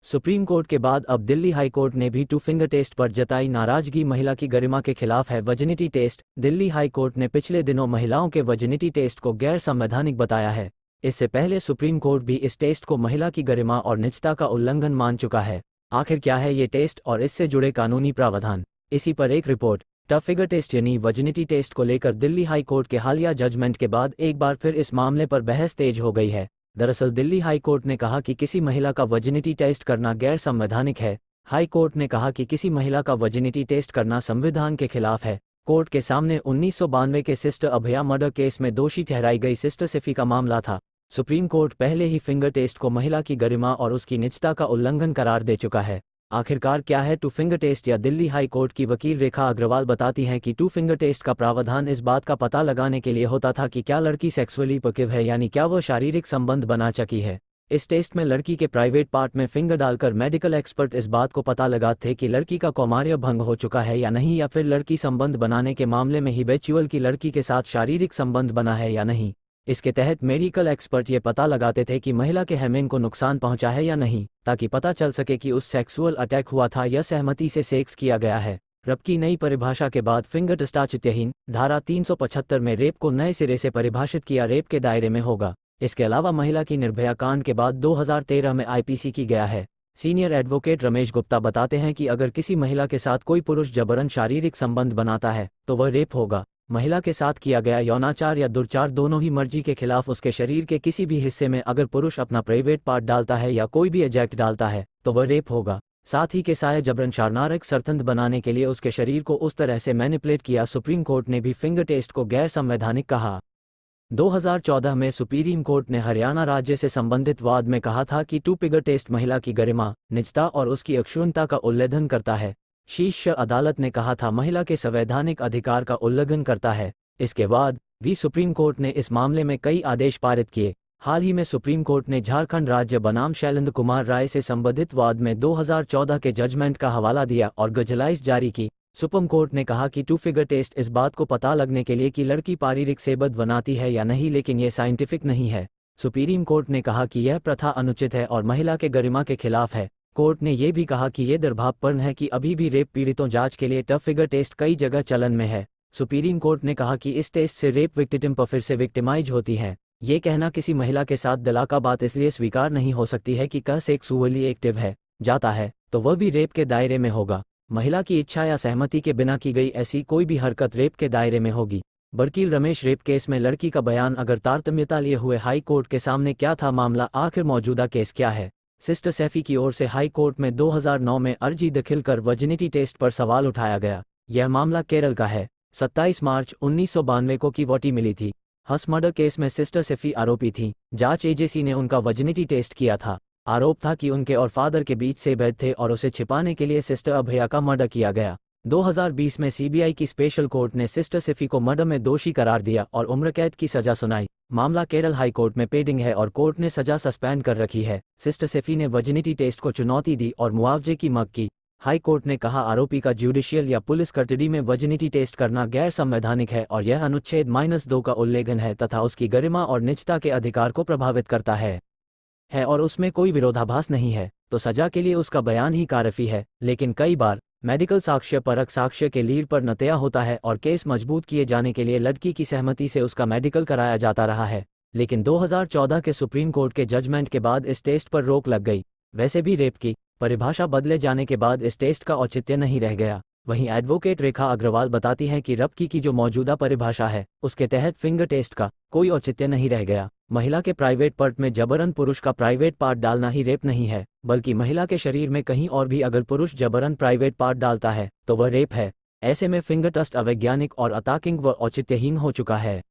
Supreme court के बाद अब दिल्ली हाई कोर्ट ने भी टू फिंगर टेस्ट पर जताई नाराजगी। महिला की गरिमा के खिलाफ है virginity test. Delhi high court ने पिछले दिनों महिलाओं के वर्जिनिटी टेस्ट को गैर संवैधानिक बताया है। इससे पहले सुप्रीम कोर्ट भी इस टेस्ट को महिला की गरिमा और निजता का उल्लंघन मान चुका है। आखिर क्या है ये टेस्ट और इससे जुड़े कानूनी प्रावधान, इसी पर एक रिपोर्ट। टफ फिगर टेस्ट यानी वर्जिनिटी टेस्ट को लेकर दिल्ली हाई कोर्ट के हालिया जजमेंट के बाद एक बार फिर इस मामले पर बहस तेज हो गई है। दरअसल दिल्ली हाई कोर्ट ने कहा कि किसी महिला का वर्जिनिटी टेस्ट करना गैर संवैधानिक है। हाई कोर्ट ने कहा कि किसी महिला का वर्जिनिटी टेस्ट करना संविधान के खिलाफ है। कोर्ट के सामने 1992 के सिस्टर अभया मर्डर केस में दोषी ठहराई गई सिस्टर सैफी का मामला था। सुप्रीम कोर्ट पहले ही फिंगर टेस्ट को महिला की गरिमा और उसकी निजता का उल्लंघन करार दे चुका है। आखिरकार क्या है टू फिंगर टेस्ट, या दिल्ली हाई कोर्ट की वकील रेखा अग्रवाल बताती हैं कि टू फिंगर टेस्ट का प्रावधान इस बात का पता लगाने के लिए होता था कि क्या लड़की सेक्सुअली एक्टिव है, यानी क्या वो शारीरिक संबंध बना चुकी है। इस टेस्ट में लड़की के प्राइवेट पार्ट में फिंगर डालकर मेडिकल एक्सपर्ट इस बात को पता लगाते थे कि लड़की का कौमार्य भंग हो चुका है या नहीं, या फिर लड़की संबंध बनाने के मामले में हिबेचुअल की लड़की के साथ शारीरिक संबंध बना है या नहीं। इसके तहत मेडिकल एक्सपर्ट ये पता लगाते थे कि महिला के हेमेन को नुकसान पहुंचा है या नहीं, ताकि पता चल सके कि उस सेक्सुअल अटैक हुआ था या सहमति से सेक्स किया गया है। रेप की नई परिभाषा के बाद फिंगर टेस्ट औचित्यहीन। धारा 375 में रेप को नए सिरे से परिभाषित किया रेप के दायरे में होगा। इसके अलावा महिला की निर्भया कांड के बाद 2013 में आईपीसी की गया है। सीनियर एडवोकेट रमेश गुप्ता बताते हैं कि अगर किसी महिला के साथ कोई पुरुष जबरन शारीरिक संबंध बनाता है तो वह रेप होगा। महिला के साथ किया गया यौनाचार या दुर्चार दोनों ही मर्जी के खिलाफ उसके शरीर के किसी भी हिस्से में अगर पुरुष अपना प्राइवेट पार्ट डालता है या कोई भी एजेक्ट डालता है तो वह रेप होगा। साथ ही के साय जबरन शारीरिक संबंध बनाने के लिए उसके शरीर को उस तरह से मैनिपुलेट किया। सुप्रीम कोर्ट ने भी फिंगर टेस्ट को गैर संवैधानिक कहा। 2014 में सुप्रीम कोर्ट ने हरियाणा राज्य से संबंधित वाद में कहा था कि टू फिंगर टेस्ट महिला की गरिमा, निजता और उसकी अक्षुण्णता का उल्लंघन करता है। शीर्ष अदालत ने कहा था महिला के संवैधानिक अधिकार का उल्लंघन करता है। इसके बाद भी सुप्रीम कोर्ट ने इस मामले में कई आदेश पारित किए। हाल ही में सुप्रीम कोर्ट ने झारखंड राज्य बनाम शैलेंद्र कुमार राय से संबंधित वाद में 2014 के जजमेंट का हवाला दिया और गाइडलाइंस जारी की। सुप्रीम कोर्ट ने कहा कि टू फिगर टेस्ट इस बात को पता लगने के लिए कि लड़की शारीरिक संबंध बनाती है या नहीं, लेकिन यह साइंटिफिक नहीं है। सुप्रीम कोर्ट ने कहा कि यह प्रथा अनुचित है और महिला के गरिमा के खिलाफ है। कोर्ट ने यह भी कहा कि यह दुर्भावनापूर्ण है कि अभी भी रेप पीड़ितों जांच के लिए टफ फिगर टेस्ट कई जगह चलन में है। सुप्रीम कोर्ट ने कहा कि इस टेस्ट से रेप विक्टिम पर फिर से विक्टिमाइज होती है। ये कहना किसी महिला के साथ दिला का बात इसलिए स्वीकार नहीं हो सकती है कि कह सेक्सुअली एक्टिव है जाता है तो वह भी रेप के दायरे में होगा। महिला की इच्छा या सहमति के बिना की गई ऐसी कोई भी हरकत रेप के दायरे में होगी। वकील रमेश, रेप केस में लड़की का बयान अगर तारतम्यता लिए हुए हाई कोर्ट के सामने क्या था मामला, आखिर मौजूदा केस क्या है। सिस्टर सैफी की ओर से हाई कोर्ट में 2009 में अर्जी दाखिल कर वर्जिनिटी टेस्ट पर सवाल उठाया गया। यह मामला केरल का है। 27 मार्च 1992 को की वोटी मिली थी। हस मर्डर केस में सिस्टर सैफी आरोपी थी। जांच एजेंसी ने उनका वर्जिनिटी टेस्ट किया था। आरोप था कि उनके और फादर के बीच से भेद थे और उसे छिपाने के लिए सिस्टर अभया का मर्डर किया गया। 2020 में सीबीआई की स्पेशल कोर्ट ने सिस्टर सैफी को मर्डर में दोषी करार दिया और उम्र कैद की सजा सुनाई। मामला केरल हाई कोर्ट में पेंडिंग है और कोर्ट ने सजा सस्पेंड कर रखी है। सिस्टर सैफी ने वर्जिनिटी टेस्ट को चुनौती दी और मुआवजे की मांग की। हाई कोर्ट ने कहा आरोपी का जुडिशियल या पुलिस कस्टडी में वर्जिनिटी टेस्ट करना गैर संवैधानिक है और यह अनुच्छेद -2 का उल्लंघन है तथा उसकी गरिमा और निजता के अधिकार को प्रभावित करता है और उसमें कोई विरोधाभास नहीं है तो सजा के लिए उसका बयान ही काफी है। लेकिन कई बार मेडिकल साक्ष्य परख साक्ष्य के लीड पर नतया होता है और केस मजबूत किए जाने के लिए लड़की की सहमति से उसका मेडिकल कराया जाता रहा है। लेकिन 2014 के सुप्रीम कोर्ट के जजमेंट के बाद इस टेस्ट पर रोक लग गई। वैसे भी रेप की परिभाषा बदले जाने के बाद इस टेस्ट का औचित्य नहीं रह गया। वहीं एडवोकेट रेखा अग्रवाल बताती हैं कि रेप की जो मौजूदा परिभाषा है उसके तहत फिंगर टेस्ट का कोई औचित्य नहीं रह गया। महिला के प्राइवेट पार्ट में जबरन पुरुष का प्राइवेट पार्ट डालना ही रेप नहीं है, बल्कि महिला के शरीर में कहीं और भी अगर पुरुष जबरन प्राइवेट पार्ट डालता है तो वह रेप है। ऐसे में फिंगर टेस्ट अवैज्ञानिक और अतार्किक व औचित्यहीन हो चुका है।